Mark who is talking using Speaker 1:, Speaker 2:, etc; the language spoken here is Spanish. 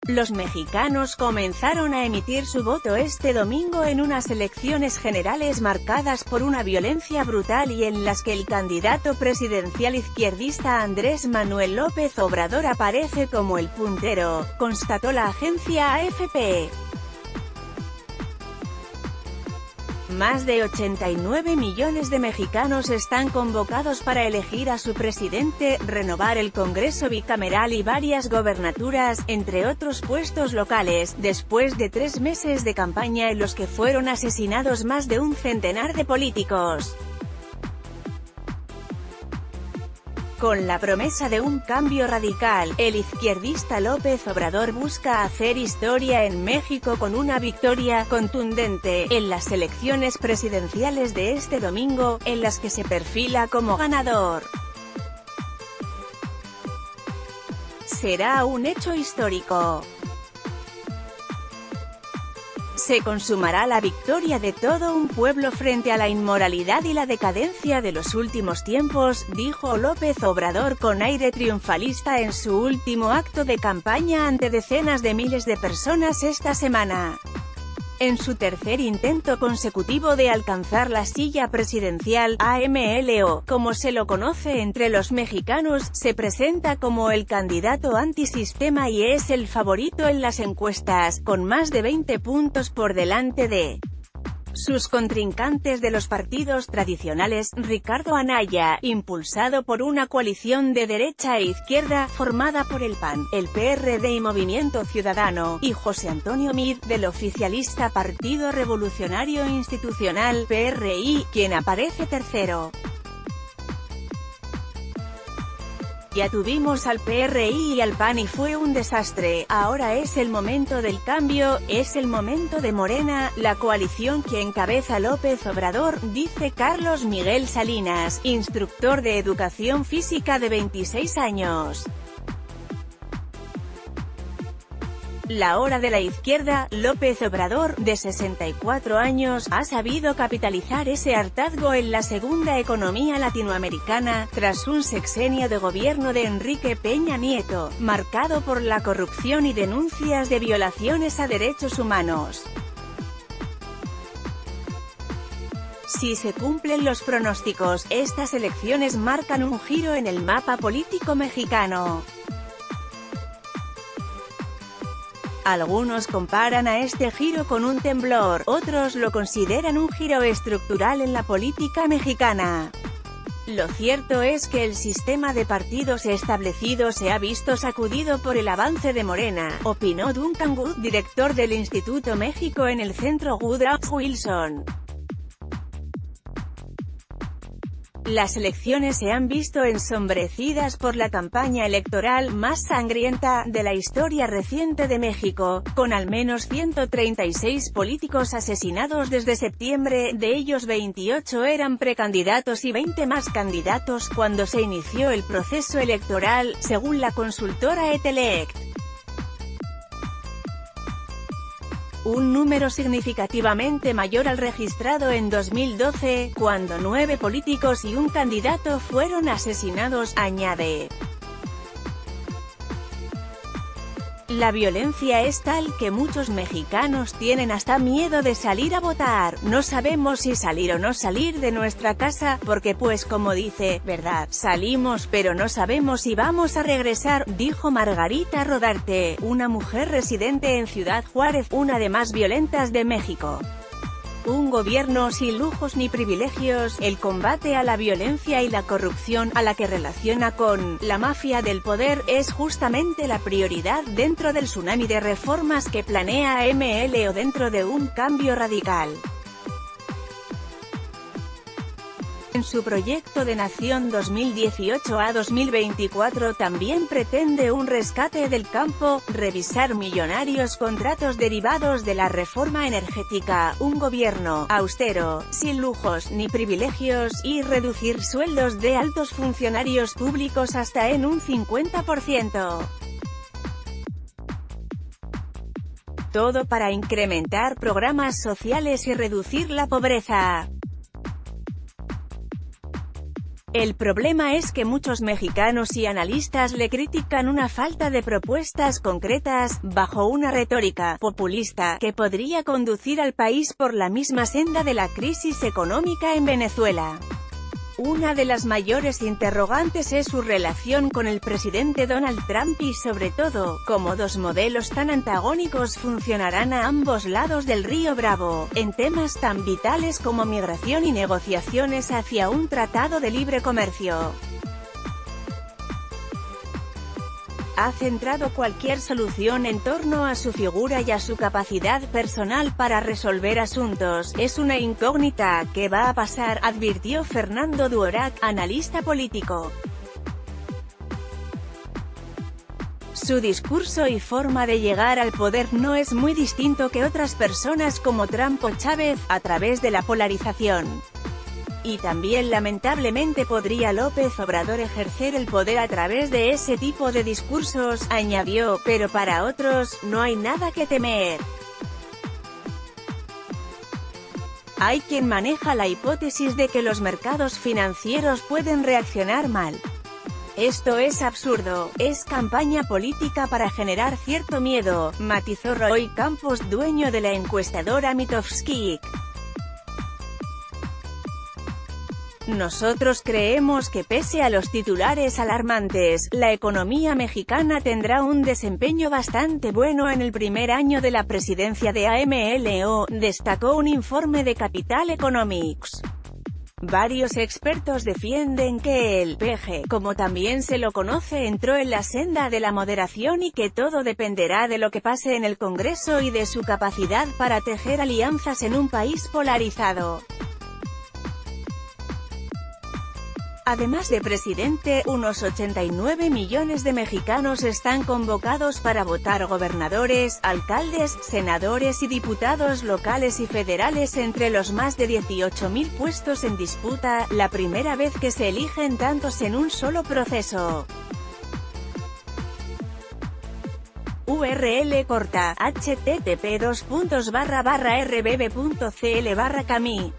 Speaker 1: Los mexicanos comenzaron a emitir su voto este domingo en unas elecciones generales marcadas por una violencia brutal y en las que el candidato presidencial izquierdista Andrés Manuel López Obrador aparece como el puntero, constató la agencia AFP. Más de 89 millones de mexicanos están convocados para elegir a su presidente, renovar el Congreso bicameral y varias gobernaturas, entre otros puestos locales, después de 3 meses de campaña en los que fueron asesinados más de un centenar de políticos. Con la promesa de un cambio radical, el izquierdista López Obrador busca hacer historia en México con una victoria contundente en las elecciones presidenciales de este domingo, en las que se perfila como ganador. Será un hecho histórico. Se consumará la victoria de todo un pueblo frente a la inmoralidad y la decadencia de los últimos tiempos, dijo López Obrador con aire triunfalista en su último acto de campaña ante decenas de miles de personas esta semana. En su tercer intento consecutivo de alcanzar la silla presidencial, AMLO, como se lo conoce entre los mexicanos, se presenta como el candidato antisistema y es el favorito en las encuestas, con más de 20 puntos por delante de sus contrincantes de los partidos tradicionales. Ricardo Anaya, impulsado por una coalición de derecha e izquierda, formada por el PAN, el PRD y Movimiento Ciudadano, y José Antonio Meade, del oficialista Partido Revolucionario Institucional, PRI, quien aparece tercero. Ya tuvimos al PRI y al PAN y fue un desastre, ahora es el momento del cambio, es el momento de Morena, la coalición que encabeza López Obrador, dice Carlos Miguel Salinas, instructor de educación física de 26 años. La hora de la izquierda. López Obrador, de 64 años, ha sabido capitalizar ese hartazgo en la segunda economía latinoamericana, tras un sexenio de gobierno de Enrique Peña Nieto, marcado por la corrupción y denuncias de violaciones a derechos humanos. Si se cumplen los pronósticos, estas elecciones marcan un giro en el mapa político mexicano. Algunos comparan a este giro con un temblor, otros lo consideran un giro estructural en la política mexicana. Lo cierto es que el sistema de partidos establecido se ha visto sacudido por el avance de Morena, opinó Duncan Wood, director del Instituto México en el Centro Woodrow Wilson. Las elecciones se han visto ensombrecidas por la campaña electoral más sangrienta de la historia reciente de México, con al menos 136 políticos asesinados desde septiembre, de ellos 28 eran precandidatos y 20 más candidatos cuando se inició el proceso electoral, según la consultora Etelect. Un número significativamente mayor al registrado en 2012, cuando 9 políticos y un candidato fueron asesinados, añade. La violencia es tal que muchos mexicanos tienen hasta miedo de salir a votar, no sabemos si salir o no salir de nuestra casa, porque pues como dice, ¿verdad? Salimos pero no sabemos si vamos a regresar, dijo Margarita Rodarte, una mujer residente en Ciudad Juárez, una de más violentas de México. Un gobierno sin lujos ni privilegios, el combate a la violencia y la corrupción, a la que relaciona con la mafia del poder, es justamente la prioridad dentro del tsunami de reformas que planea AMLO dentro de un cambio radical. En su proyecto de Nación 2018 a 2024 también pretende un rescate del campo, revisar millonarios contratos derivados de la reforma energética, un gobierno austero, sin lujos ni privilegios, y reducir sueldos de altos funcionarios públicos hasta en un 50%. Todo para incrementar programas sociales y reducir la pobreza. El problema es que muchos mexicanos y analistas le critican una falta de propuestas concretas, bajo una retórica populista, que podría conducir al país por la misma senda de la crisis económica en Venezuela. Una de las mayores interrogantes es su relación con el presidente Donald Trump y sobre todo, cómo dos modelos tan antagónicos funcionarán a ambos lados del río Bravo, en temas tan vitales como migración y negociaciones hacia un tratado de libre comercio. Ha centrado cualquier solución en torno a su figura y a su capacidad personal para resolver asuntos. Es una incógnita. ¿Qué va a pasar?, advirtió Fernando Duorat, analista político. Su discurso y forma de llegar al poder no es muy distinto que otras personas como Trump o Chávez, a través de la polarización. Y también lamentablemente podría López Obrador ejercer el poder a través de ese tipo de discursos, añadió, pero para otros, no hay nada que temer. Hay quien maneja la hipótesis de que los mercados financieros pueden reaccionar mal. Esto es absurdo, es campaña política para generar cierto miedo, matizó Roy Campos, dueño de la encuestadora Mitofsky. Nosotros creemos que pese a los titulares alarmantes, la economía mexicana tendrá un desempeño bastante bueno en el primer año de la presidencia de AMLO, destacó un informe de Capital Economics. Varios expertos defienden que el PG, como también se lo conoce, entró en la senda de la moderación y que todo dependerá de lo que pase en el Congreso y de su capacidad para tejer alianzas en un país polarizado. Además de presidente, unos 89 millones de mexicanos están convocados para votar gobernadores, alcaldes, senadores y diputados locales y federales entre los más de 18.000 puestos en disputa, la primera vez que se eligen tantos en un solo proceso. URL corta, http://rbb.cl/cami